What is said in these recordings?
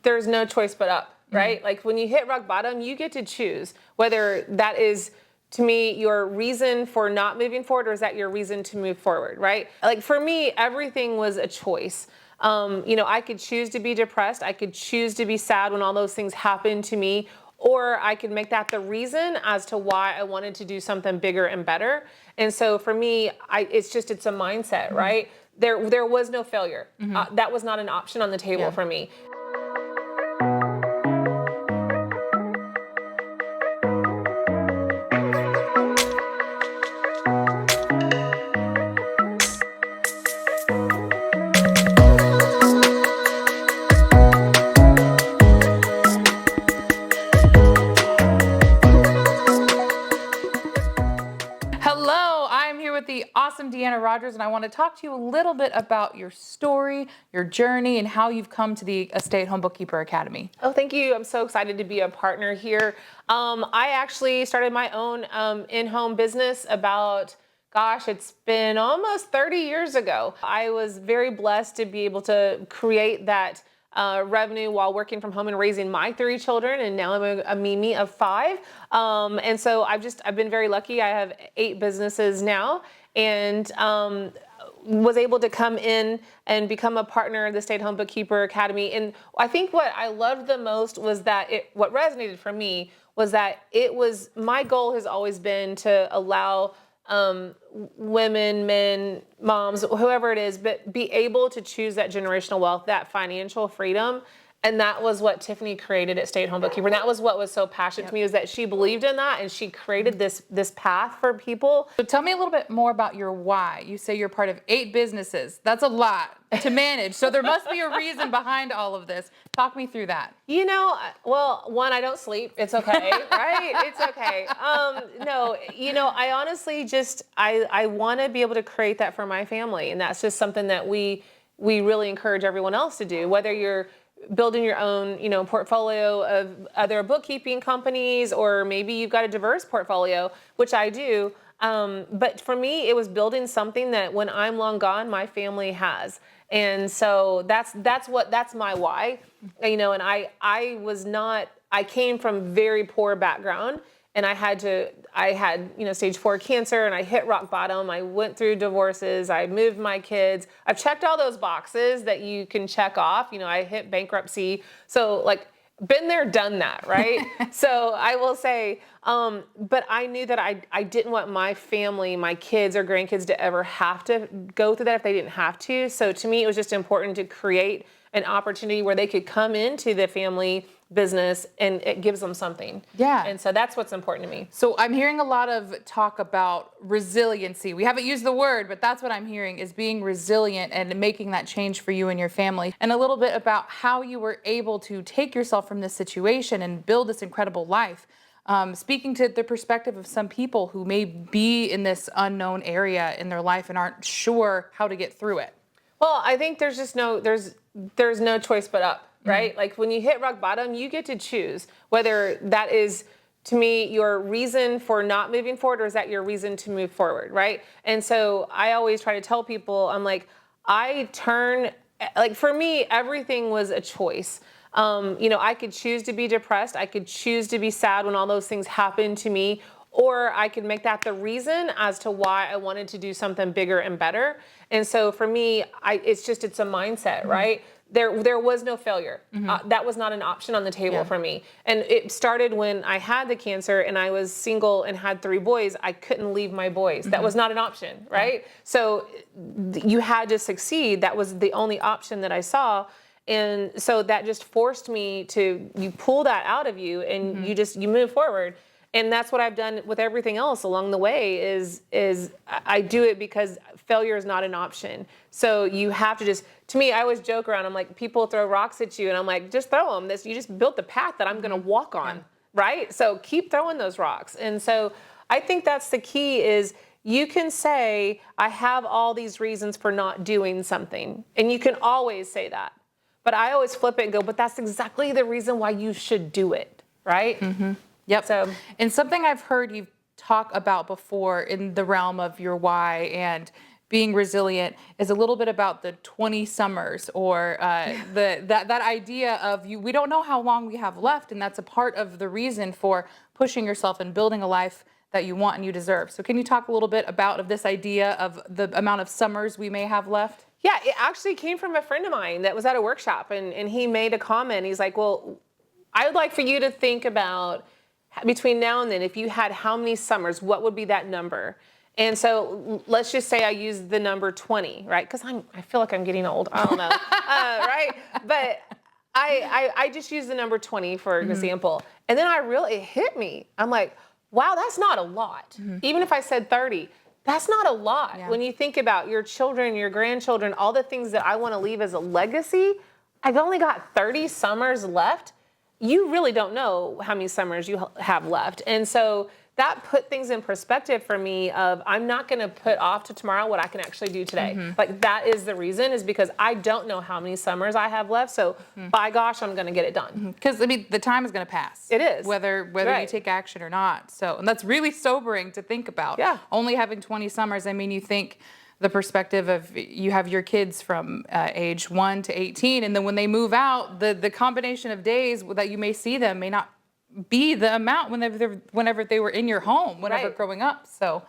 there's no choice but up, right? Like when you hit rock bottom, you get to choose whether that is, to me, your reason for not moving forward, or is that your reason to move forward, right? Like for me, everything was a choice. I could choose to be depressed. I could choose to be sad when all those things happened to me, or I could make that the reason as to why I wanted to do something bigger and better. And so for me, it's a mindset, right? There was no failure. That was not an option on the table for me. Awesome Deanna and I want to talk to you a little bit about your story, your journey, and how you've come to the Stay-at-Home Bookkeeper Academy. Oh, thank you. I'm so excited to be a partner here. I actually started my own in-home business about, it's been almost 30 years ago. I was very blessed to be able to create that revenue while working from home and raising my 3 children, and now I'm a Mimi of 5. And so I've been very lucky. I have 8 businesses now, and was able to come in and become a partner of the Stay-at-Home Bookkeeper Academy. And I think what I loved the most was that what resonated for me was that my goal has always been to allow women, men, moms, whoever it is, but be able to choose that generational wealth, that financial freedom. And that was what Tiffany created at Stay-at-Home Bookkeeper. And that was what was so passionate to me, is that she believed in that, and she created this path for people. So tell me a little bit more about your why. You say you're part of 8 businesses. That's a lot to manage. So there must be a reason behind all of this. Talk me through that. Well, one, I don't sleep. It's okay, right? It's okay. I honestly I want to be able to create that for my family. And that's just something that we really encourage everyone else to do, whether you're building your own, portfolio of other bookkeeping companies, or maybe you've got a diverse portfolio, which I do. But for me, it was building something that when I'm long gone, my family has. And so that's my why, and I came from very poor background, and I had stage 4 cancer, and I hit rock bottom. I went through divorces. I moved my kids. I've checked all those boxes that you can check off. I hit bankruptcy. So been there, done that, right? So I will say, but I knew that I didn't want my family, my kids or grandkids, to ever have to go through that if they didn't have to. So to me, it was just important to create an opportunity where they could come into the family business and it gives them something. Yeah. And so that's what's important to me. So I'm hearing a lot of talk about resiliency. We haven't used the word, but that's what I'm hearing, is being resilient and making that change for you and your family. And a little bit about how you were able to take yourself from this situation and build this incredible life. Speaking to the perspective of some people who may be in this unknown area in their life and aren't sure how to get through it. Well, I think there's no choice but up, right? Like when you hit rock bottom, you get to choose whether that is, to me, your reason for not moving forward, or is that your reason to move forward, right? And so I always try to tell people, I'm like, for me, everything was a choice. I could choose to be depressed. I could choose to be sad when all those things happened to me, or I could make that the reason as to why I wanted to do something bigger and better. And so for me, it's a mindset, right? There was no failure. That was not an option on the table for me. And it started when I had the cancer and I was single and had 3 boys. I couldn't leave my boys. That was not an option, right? So you had to succeed. That was the only option that I saw. And so that just forced me you pull that out of you, and you move forward. And that's what I've done with everything else along the way is I do it because failure is not an option. So you have to to me, I always joke around. I'm like, people throw rocks at you, and I'm like, just throw them. You just built the path that I'm going to walk on, right? So keep throwing those rocks. And so I think that's the key is you can say, I have all these reasons for not doing something. And you can always say that. But I always flip it and go, but that's exactly the reason why you should do it, right? Yep. So, and something I've heard you talk about before in the realm of your why and being resilient is a little bit about the 20 summers or that idea of we don't know how long we have left. And that's a part of the reason for pushing yourself and building a life that you want and you deserve. So can you talk a little bit about this idea of the amount of summers we may have left? Yeah, it actually came from a friend of mine that was at a workshop, and he made a comment. He's like, well, I would like for you to think about between now and then, if you had how many summers, what would be that number? And so let's just say I use the number 20, right? Because I feel like I'm getting old. I don't know, right? But I just use the number 20 for example. And then it hit me. I'm like, wow, that's not a lot. Even if I said 30, that's not a lot. Yeah. When you think about your children, your grandchildren, all the things that I want to leave as a legacy, I've only got 30 summers left. You really don't know how many summers you have left. And so that put things in perspective for me of I'm not going to put off to tomorrow what I can actually do today. Like that is the reason, is because I don't know how many summers I have left. So by gosh, I'm going to get it done. Because I mean, the time is going to pass. It is. Whether you take action or not. So, and that's really sobering to think about. Yeah. Only having 20 summers. I mean, you think the perspective of you have your kids from age 1 to 18. And then when they move out, the combination of days that you may see them may not be the amount whenever they were in your home, whenever growing up. So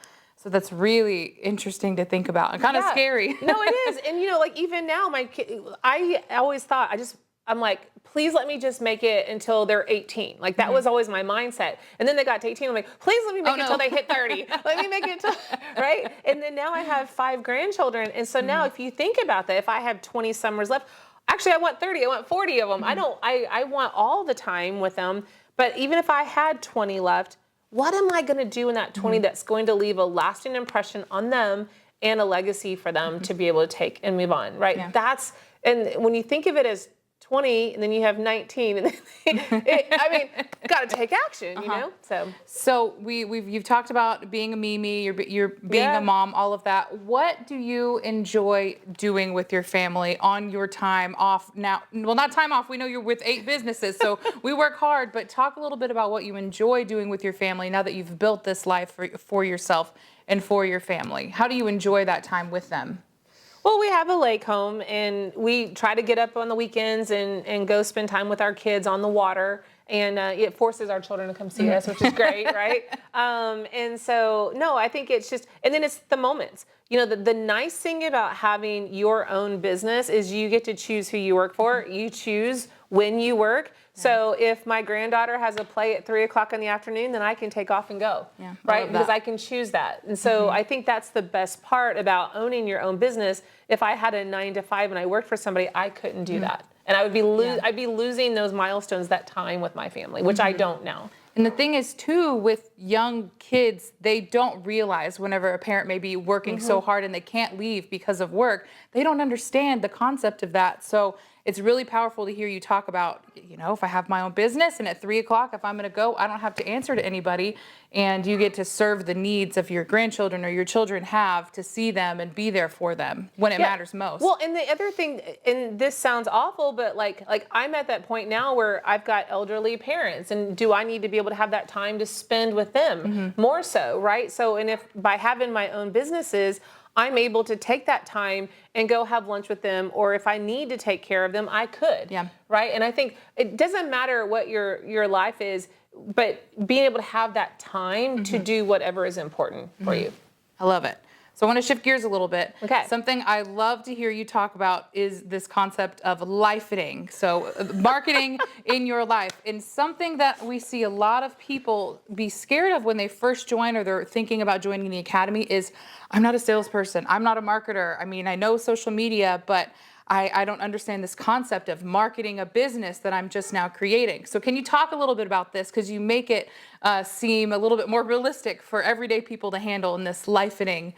that's really interesting to think about and kind of scary. No, it is. And like even now, my kid, I always thought, I'm like, please let me just make it until they're 18. Like that was always my mindset. And then they got to 18. I'm like, please let me make it until they hit 30. Let me make it until, right? And then now I have 5 grandchildren. And so now if you think about that, if I have 20 summers left, actually I want 30, I want 40 of them. I want all the time with them. But even if I had 20 left, what am I going to do in that 20 that's going to leave a lasting impression on them and a legacy for them to be able to take and move on, right? Yeah. And when you think of it as 20 and then you have 19, and got to take action, you know? So you've talked about being a Mimi, you're being a mom, all of that. What do you enjoy doing with your family on your time off now? Well, not time off. We know you're with 8 businesses, so we work hard, but talk a little bit about what you enjoy doing with your family now that you've built this life for yourself and for your family. How do you enjoy that time with them? Well, we have a lake home, and we try to get up on the weekends and go spend time with our kids on the water. And it forces our children to come see us, which is great, right? And so, no, I think it's just, and then it's the moments. The nice thing about having your own business is you get to choose who you work for. You choose when you work. So if my granddaughter has a play at 3:00 in the afternoon, then I can take off and go, right? Because I can choose that. And so I think that's the best part about owning your own business. If I had a 9 to 5 and I worked for somebody, I couldn't do that. And I would be I'd be losing those milestones, that time with my family, which I don't now. And the thing is, too, with young kids, they don't realize whenever a parent may be working so hard and they can't leave because of work, they don't understand the concept of that. So it's really powerful to hear you talk about, if I have my own business and at 3:00, if I'm going to go, I don't have to answer to anybody. And you get to serve the needs of your grandchildren or your children have to see them and be there for them when it matters most. Well, and the other thing, and this sounds awful, but like I'm at that point now where I've got elderly parents, and do I need to be able to have that time to spend with them more so, right? So, and if by having my own businesses, I'm able to take that time and go have lunch with them, or if I need to take care of them, I could, right? And I think it doesn't matter what your life is, but being able to have that time to do whatever is important for you. I love it. So I want to shift gears a little bit. Okay. Something I love to hear you talk about is this concept of lifening. So marketing in your life. And something that we see a lot of people be scared of when they first join or they're thinking about joining the academy is, I'm not a salesperson. I'm not a marketer. I mean, I know social media, but I don't understand this concept of marketing a business that I'm just now creating. So can you talk a little bit about this? Because you make it seem a little bit more realistic for everyday people to handle in this lifening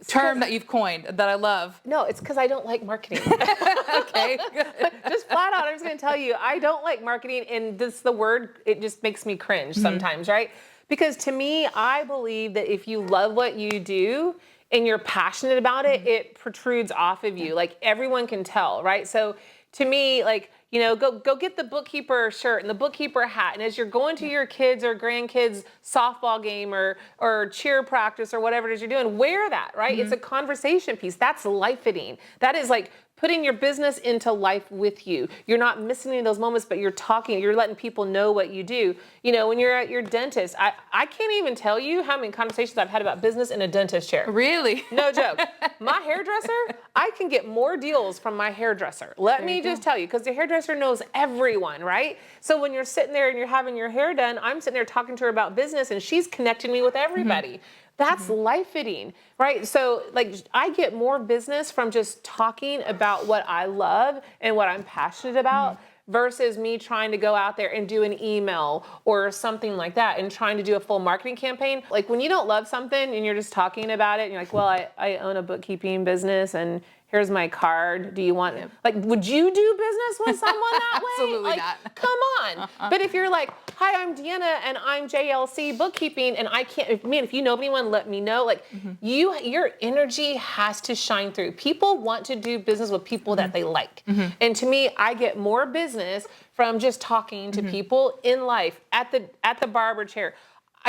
term that you've coined that I love. No, it's because I don't like marketing. Okay, good. Just flat out, I'm just going to tell you, I don't like marketing, and the word, it just makes me cringe sometimes, right? Because to me, I believe that if you love what you do and you're passionate about it, it protrudes off of you. Like everyone can tell, right? So to me, like, you know, go get the bookkeeper shirt and the bookkeeper hat. And as you're going to your kids or grandkids softball game or cheer practice or whatever it is you're doing, wear that, right? It's a conversation piece. That's life-fitting. That is like putting your business into life with you. You're not missing any of those moments, but you're talking, you're letting people know what you do. You know, when you're at your dentist, I can't even tell you how many conversations I've had about business in a dentist chair. Really? No joke. My hairdresser, I can get more deals from my hairdresser. Let me just tell you, because the hairdresser knows everyone, right? So when you're sitting there and you're having your hair done, I'm sitting there talking to her about business and she's connecting me with everybody. That's life fitting, right? So like I get more business from just talking about what I love and what I'm passionate about versus me trying to go out there and do an email or something like that and trying to do a full marketing campaign. Like when you don't love something and you're just talking about it and you're like, well, I own a bookkeeping business and here's my card. Do you want, like, would you do business with someone that way? Absolutely like, not. Come on. But if you're like, hi, I'm Deanna and I'm JLC Bookkeeping and I can't, if you know anyone, let me know. Like your energy has to shine through. People want to do business with people that they like. And to me, I get more business from just talking to people in life, at the barber chair.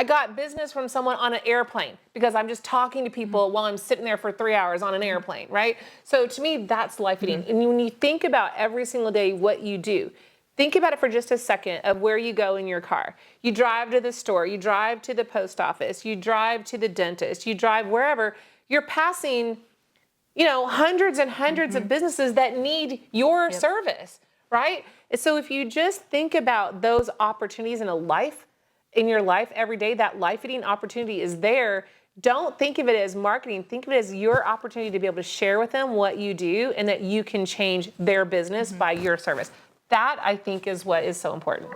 I got business from someone on an airplane because I'm just talking to people while I'm sitting there for 3 hours on an airplane, right? So to me, that's life-fitting. And when you think about every single day what you do, think about it for just a second of where you go in your car. You drive to the store, you drive to the post office, you drive to the dentist, you drive wherever. You're passing, you know, hundreds and hundreds of businesses that need your service, right? And so if you just think about those opportunities in your life every day, that life-eating opportunity is there. Don't think of it as marketing. Think of it as your opportunity to be able to share with them what you do and that you can change their business by your service. That, I think, is what is so important.